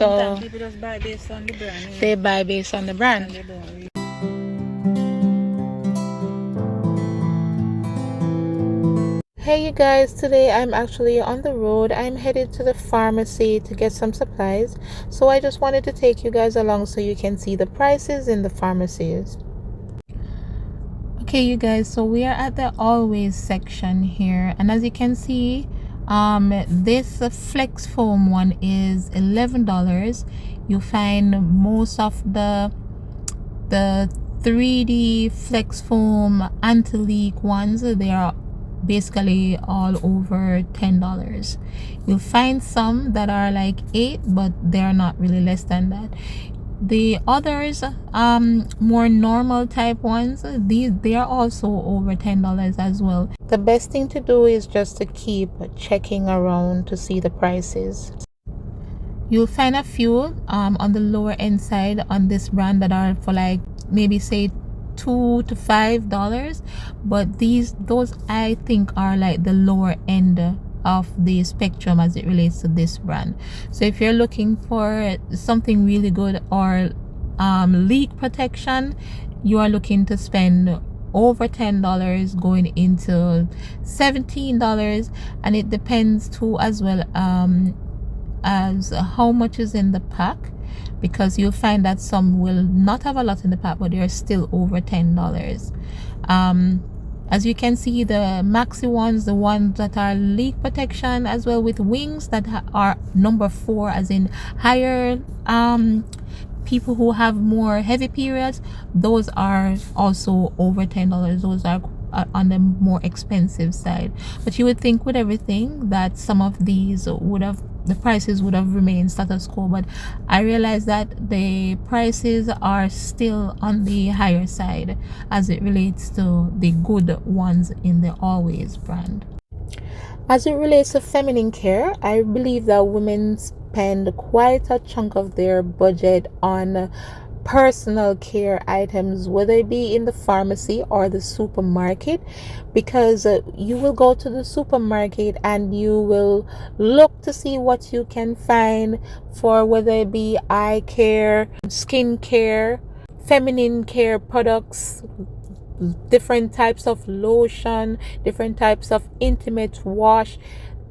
So people just buy based on the brand. they buy based on the brand. They don't really. Hey you guys, today I'm actually on the road. I'm headed to the pharmacy to get some supplies. So I just wanted to take you guys along so you can see the prices in the pharmacies. Okay you guys, so we are at the always section here, and as you can see, this flex foam one is $11. You find most of the 3D flex foam anti-leak ones, they are basically all over $10. You'll find some that are like $8, but they're not really less than that. The others, more normal type ones, they are also over $10 as well. The best thing to do is just to keep checking around to see the prices. You'll find a few on the lower end side on this brand that are for like maybe say $2 to $5, but those I think are like the lower end of the spectrum as it relates to this brand. So if you're looking for something really good or leak protection, you are looking to spend over $10 going into $17, and it depends too as well as how much is in the pack, because you'll find that some will not have a lot in the pack but they're still over $10. As you can see, the maxi ones, the ones that are leak protection as well with wings that are number 4, as in higher people who have more heavy periods, those are also over $10. Those are on the more expensive side, but you would think with everything that some of these the prices would have remained status quo, but I realized that the prices are still on the higher side as it relates to the good ones in the Always brand. As it relates to feminine care, I believe that women spend quite a chunk of their budget on personal care items, whether it be in the pharmacy or the supermarket, because you will go to the supermarket and you will look to see what you can find for whether it be eye care, skin care, feminine care products, different types of lotion, different types of intimate wash,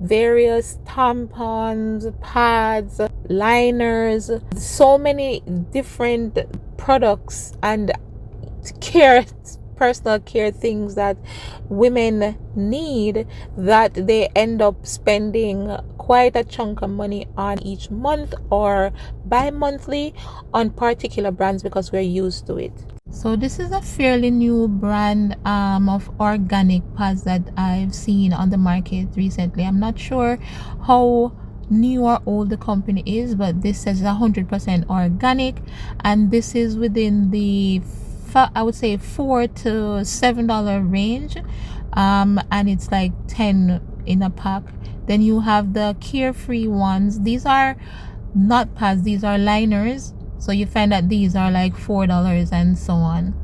various tampons, pads, liners, so many different products and personal care things that women need, that they end up spending quite a chunk of money on each month or bi-monthly on particular brands because we're used to it. So this is a fairly new brand of organic pads that I've seen on the market recently. I'm not sure how new or old the company is, but this says 100% organic, and this is within the I would say $4 to $7 range, and it's like 10 in a pack. Then you have the carefree ones. These are not pads, these are liners. So you find that these are like $4 and so on,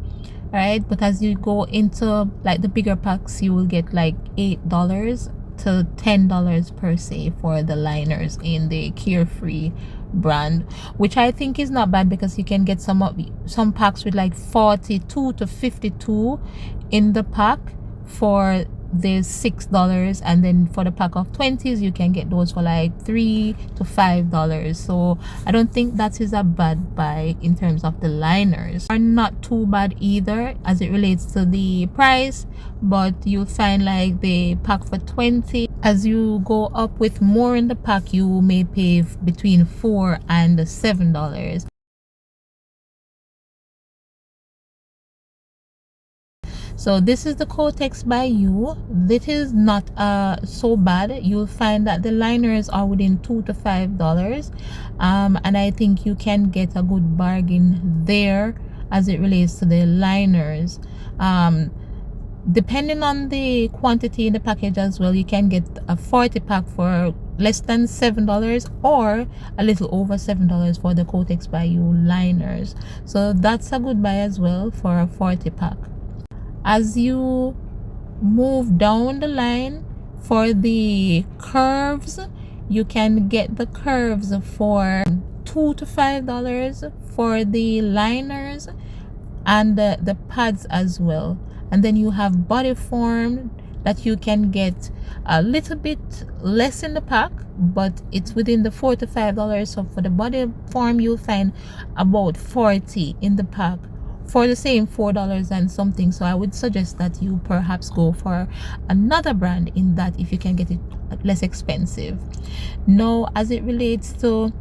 right? But as you go into like the bigger packs, you will get like $8 to $10 per se for the liners in the Carefree brand, which I think is not bad, because you can get some packs with like 42 to 52 in the pack for the $6, and then for the pack of 20s you can get those for like $3 to $5. So I don't think that is a bad buy in terms of the liners. Are not too bad either as it relates to the price, but you'll find like the pack for 20, as you go up with more in the pack, you may pay between $4 and $7. So this is the Kotex by You. This is not so bad. You'll find that the liners are within $2 to $5, and I think you can get a good bargain there as it relates to the liners. Depending on the quantity in the package as well, you can get a 40 pack for less than $7 or a little over $7 for the Kotex by You liners. So that's a good buy as well for a 40 pack. As you move down the line for the curves, you can get the curves for $2 to $5 for the liners and the pads as well. And then you have body form that you can get a little bit less in the pack, but it's within the $4 to $5. So for the body form, you'll find about 40 in the pack for the same $4 and something. So I would suggest that you perhaps go for another brand in that, if you can get it less expensive. Now, as it relates to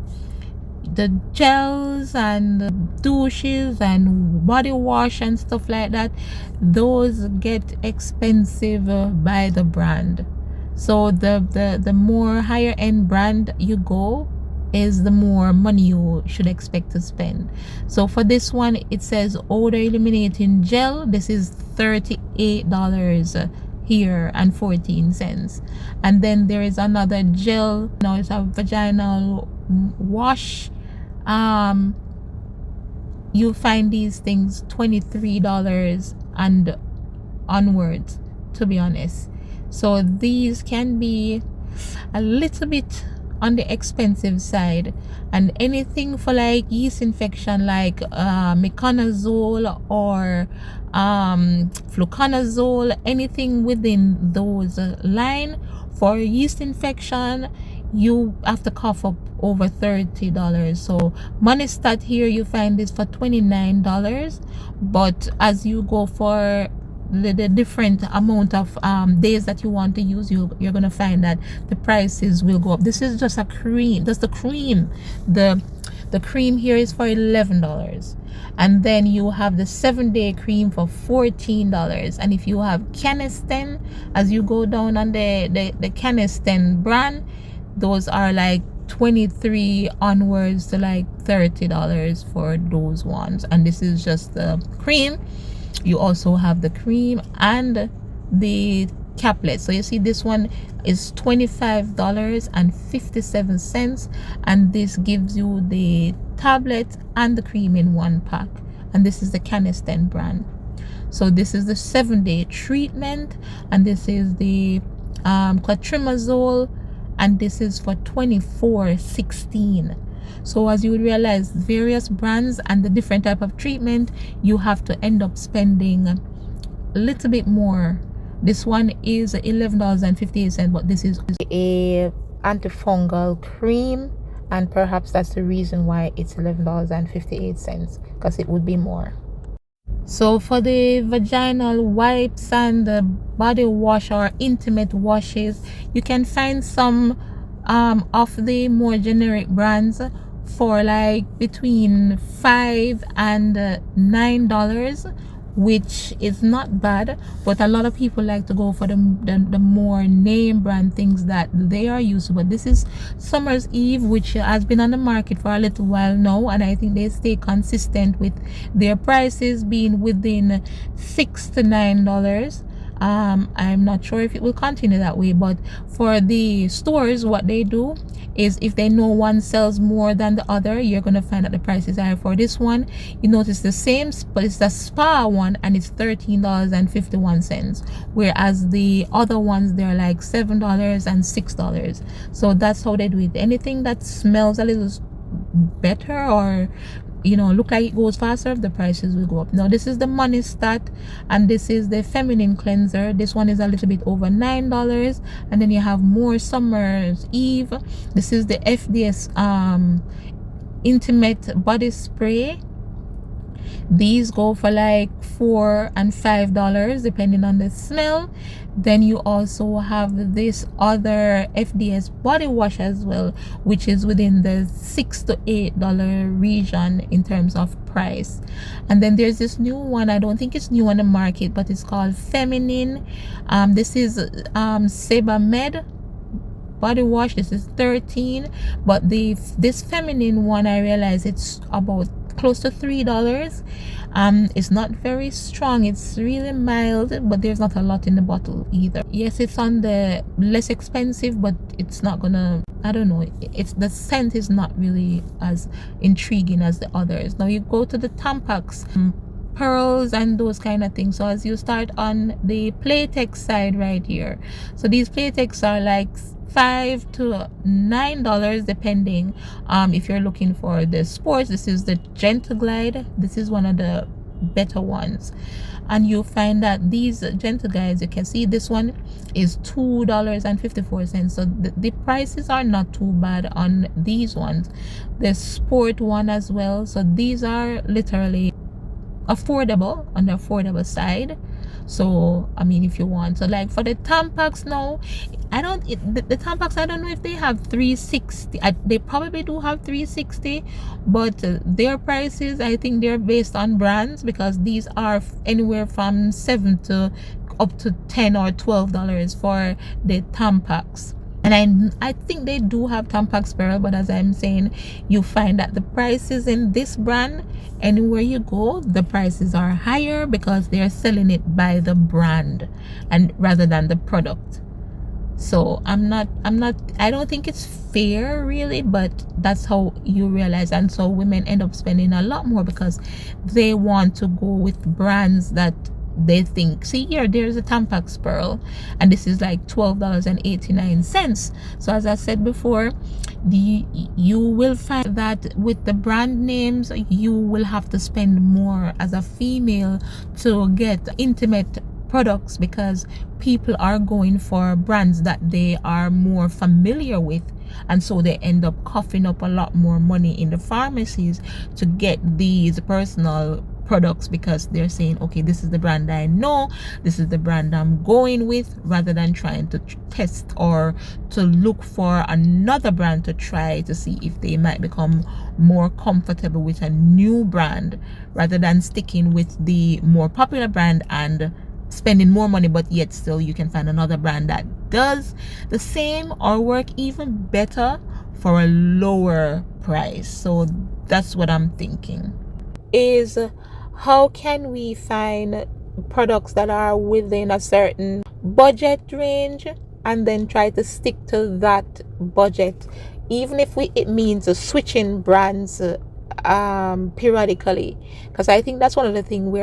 the gels and the douches and body wash and stuff like that, those get expensive by the brand. So the more higher end brand you go, is the more money you should expect to spend. So for this one, it says odor eliminating gel. This is $38 here and 14 cents. And then there is another gel. Now it's a vaginal wash. You'll find these things $23 and onwards, to be honest. So these can be a little bit on the expensive side. And anything for like yeast infection, like meconazole or fluconazole, anything within those line for yeast infection, you have to cough up over $30. So Monistat here, you find this for $29, but as you go for the different amount of days that you want to use, you're gonna find that the prices will go up. This is just a cream, that's the cream. The cream here is for $11, and then you have the 7-day cream for $14. And if you have Canesten, as you go down on the Canesten brand, those are like 23 onwards to like $30 for those ones. And this is just the cream. You also have the cream and the caplet. So you see, this one is $25.57, and this gives you the tablet and the cream in one pack. And this is the Canesten brand. So this is the 7-day treatment, and this is the clotrimazole, and this is for $24.16. So as you would realize, various brands and the different type of treatment, you have to end up spending a little bit more. This one is $11.58, but this is a antifungal cream, and perhaps that's the reason why it's $11.58, because it would be more. So for the vaginal wipes and the body wash or intimate washes, you can find some of the more generic brands for like between $5 and $9, which is not bad. But a lot of people like to go for the more name brand things that they are used to. But this is Summer's Eve, which has been on the market for a little while now, and I think they stay consistent with their prices being within $6 to $9. I'm not sure if it will continue that way, but for the stores, what they do is, if they know one sells more than the other, you're gonna find that the prices are. For this one, you notice the same, but it's the spa one, and it's $13.51, whereas the other ones, they're like $7 and $6. So that's how they do it. Anything that smells a little better or look like it goes faster, the prices will go up. Now this is the Monistat, and this is the feminine cleanser. This one is a little bit over $9, and then you have more Summer's Eve. This is the FDS intimate body spray. These go for like $4 and $5 depending on the smell. Then you also have this other FDS body wash as well, which is within the $6 to $8 region in terms of price. And then there's this new one, I don't think it's new on the market, but it's called Feminine. This is Sebamed body wash. This is $13, but this feminine one, I realize it's about close to $3. It's not very strong, it's really mild, but there's not a lot in the bottle either. Yes, it's on the less expensive, but it's not gonna, I don't know, it's the scent is not really as intriguing as the others. Now you go to the Tampax, pearls and those kind of things. So as you start on the Playtex side right here, so these Playtex are like $5 to $9 depending. If you're looking for the sports, this is the Gentle Glide. This is one of the better ones, and you'll find that these Gentle Glides, you can see this one is $2.54. So the prices are not too bad on these ones. The sport one as well, so these are literally affordable, on the affordable side. So I mean, if you want, so like for the Tampax now, the Tampax, I don't know if they have 360. They probably do have 360, but their prices, I think they're based on brands, because these are anywhere from $7 to up to $10 or $12 for the Tampax. And I think they do have Tampax Pearl, but as I'm saying, you find that the prices in this brand, anywhere you go, the prices are higher because they're selling it by the brand and rather than the product. So I don't think it's fair really, but that's how you realize. And so women end up spending a lot more because they want to go with brands that they think, see here, there's a Tampax Pearl and this is like $12.89. So as I said before, you will find that with the brand names, you will have to spend more as a female to get intimate products, because people are going for brands that they are more familiar with, and so they end up coughing up a lot more money in the pharmacies to get these personal products, because they're saying, okay, this is the brand I know, this is the brand I'm going with, rather than trying to test or to look for another brand to try to see if they might become more comfortable with a new brand, rather than sticking with the more popular brand and spending more money, but yet still you can find another brand that does the same or work even better for a lower price. So that's what I'm thinking, is how can we find products that are within a certain budget range and then try to stick to that budget, even if it means switching brands periodically, because I think that's one of the things we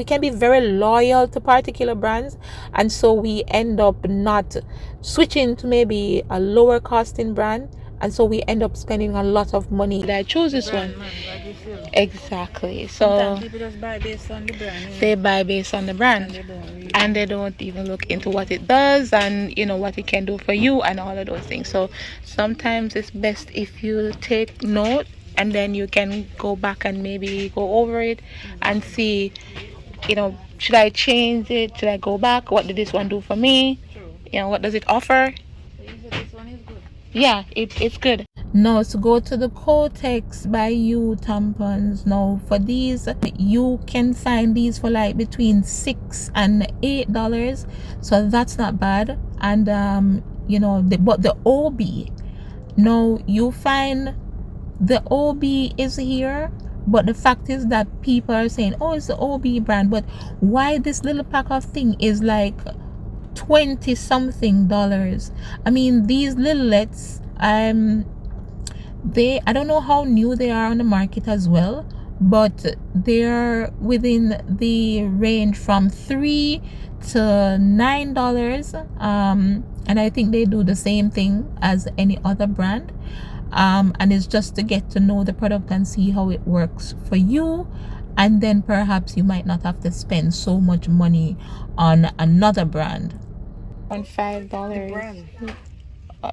can be very loyal to particular brands, and so we end up not switching to maybe a lower costing brand, and so we end up spending a lot of money. I chose this Brand, one. man, Vagisil. Exactly. So Sometimes people just buy based on the brand. they buy based on the brand, And they don't really. and they don't even look into what it does and what it can do for you and all of those things. So sometimes it's best if you take note, and then you can go back and maybe go over it and see, should I change it, should I go back, what did this one do for me, True. what does it offer. So you said this one is good. Yeah, it's good. Now to go to the Kotex by you tampons. Now for these, you can find these for like between $6 and $8, so that's not bad. And but the OB, now you find the OB is here, but the fact is that people are saying, oh, it's the OB brand, but why this little pack of thing is like 20 something dollars. I mean, these littlets, I don't know how new they are on the market as well, but they're within the range from $3 to $9. And I think they do the same thing as any other brand. And it's just to get to know the product and see how it works for you, and then perhaps you might not have to spend so much money on another brand. On $5. The brand.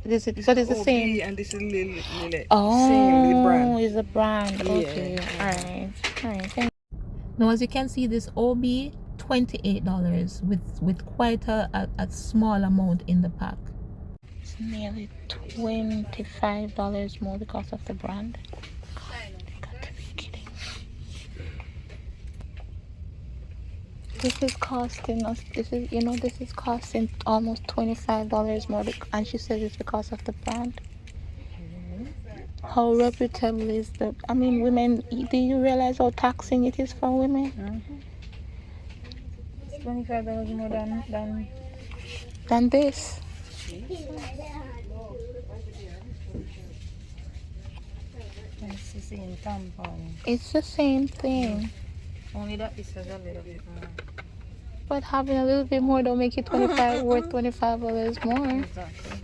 Is it? This But is it's the OB same. and this is Lily. Oh, Same, the brand. is a brand. Yeah. Okay. All right. Now, as you can see, this OB $28 with quite a small amount in the pack. It's nearly $25 more because of the brand. They got to be kidding. This is costing us. This is costing almost $25 more, and she says it's because of the brand. How reputable is the? I mean, women. Do you realize how taxing it is for women? It's $25 more Than this. It's the same tampon. It's the same thing. Only that this has a little bit more. But having a little bit more don't make it 25 worth $25 more. Exactly.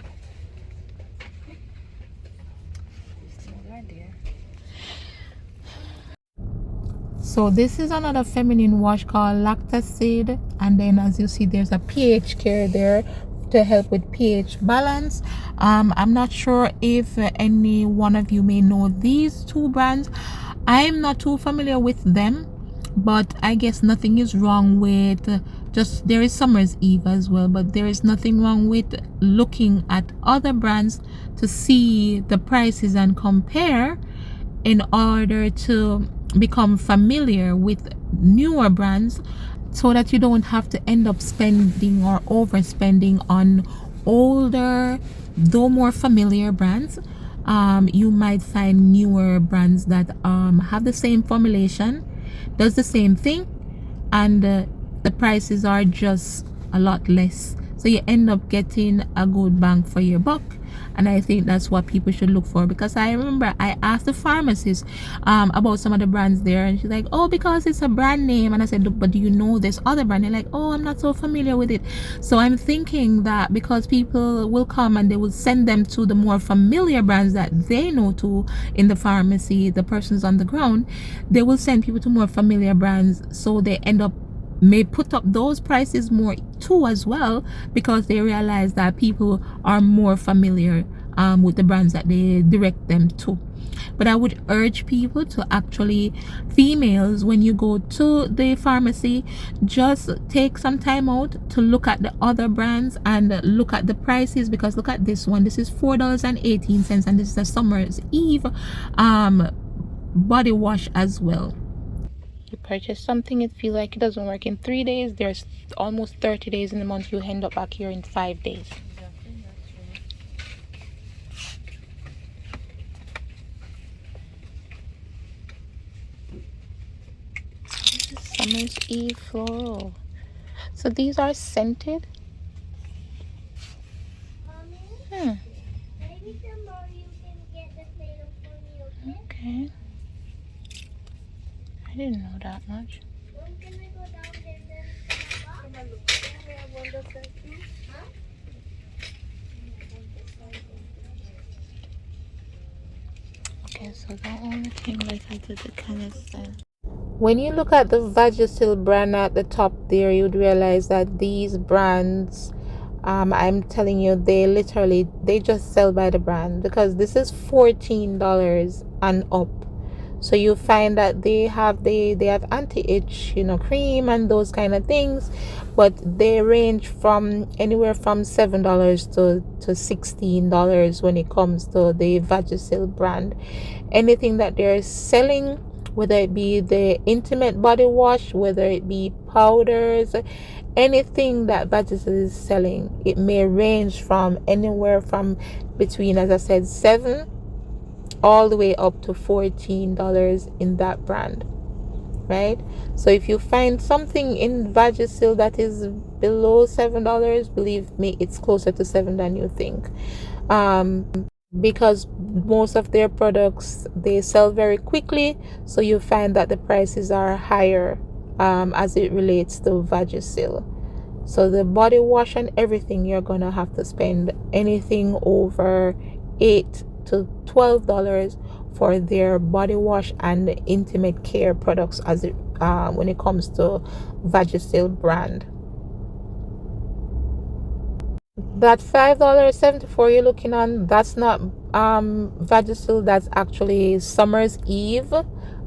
So this is another feminine wash called Lactacid, and then as you see there's a pH care there to help with pH balance. I'm not sure if any one of you may know these two brands. I'm not too familiar with them, but I guess nothing is wrong with just there is Summer's Eve as well, but there is nothing wrong with looking at other brands to see the prices and compare in order to become familiar with newer brands, so that you don't have to end up spending or overspending on older though more familiar brands. You might find newer brands that have the same formulation, does the same thing, and the prices are just a lot less, so you end up getting a good bang for your buck. And I think that's what people should look for, because I remember I asked the pharmacist about some of the brands there, and she's like, oh, because it's a brand name. And I said, but do you know this other brand? They're like, oh, I'm not so familiar with it. So I'm thinking that because people will come and they will send them to the more familiar brands that they know to in the pharmacy, the persons on the ground, they will send people to more familiar brands, so they end up may put up those prices more too as well, because they realize that people are more familiar with the brands that they direct them to. But I would urge people to actually, females, when you go to the pharmacy, just take some time out to look at the other brands and look at the prices, because look at this one. This is $4.18, and this is a Summer's Eve body wash as well. You purchase something, it feels like it doesn't work in 3 days. There's almost 30 days in the month. You end up back here in 5 days. Summer's Eve floral. So these are scented. Hmm. Maybe tomorrow you can get the plate for me, okay? Okay. I didn't know that much. When can we go down there then? Come on, look. We have one that's like you. Huh? Okay, so the only thing like I did the kind of stuff. When you look at the Vagisil brand at the top there, you'd realize that these brands, I'm telling you, they just sell by the brand, because this is $14 and up. So you find that they have anti-itch, cream and those kind of things, but they range from anywhere from $7 to $16 when it comes to the Vagisil brand. Anything that they're selling, whether it be the intimate body wash, whether it be powders, anything that Vagisil is selling, it may range from anywhere from between, as I said, 7 all the way up to $14 in that brand, right? So if you find something in Vagisil that is below $7, believe me, it's closer to 7 than you think. Because most of their products, they sell very quickly, so you find that the prices are higher as it relates to Vagisil. So the body wash and everything, you're gonna have to spend anything over $8 to $12 for their body wash and intimate care products, as it when it comes to Vagisil brand. That $5.74 you're looking on, that's not Vagisil, that's actually Summer's Eve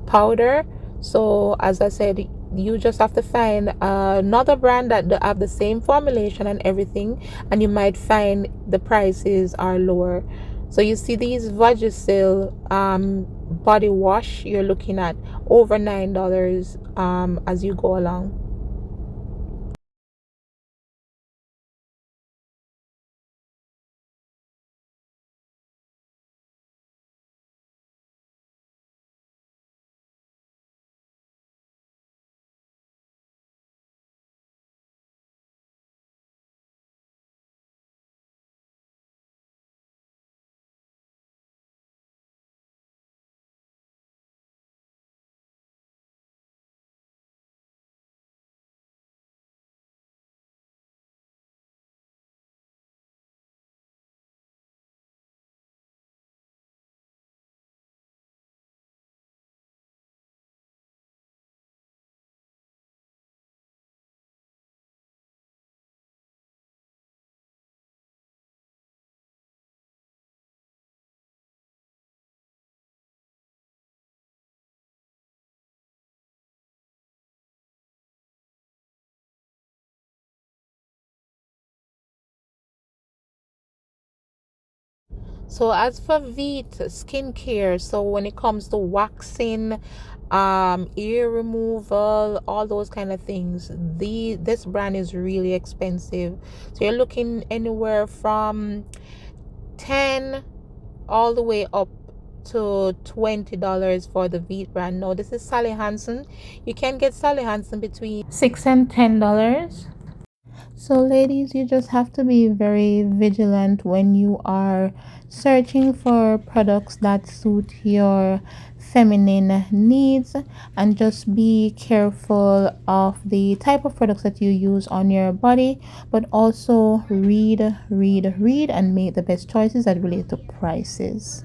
powder. So as I said, you just have to find another brand that have the same formulation and everything, and you might find the prices are lower. So you see these Vagisil body wash, you're looking at over $9 as you go along. So as for Veet skincare, so when it comes to waxing, ear removal, all those kind of things, this brand is really expensive. So you're looking anywhere from 10 all the way up to $20 for the Veet brand. No, this is Sally Hansen. You can get Sally Hansen between $6 and $10. So, ladies, you just have to be very vigilant when you are searching for products that suit your feminine needs, and just be careful of the type of products that you use on your body, but also read, and make the best choices that relate to prices.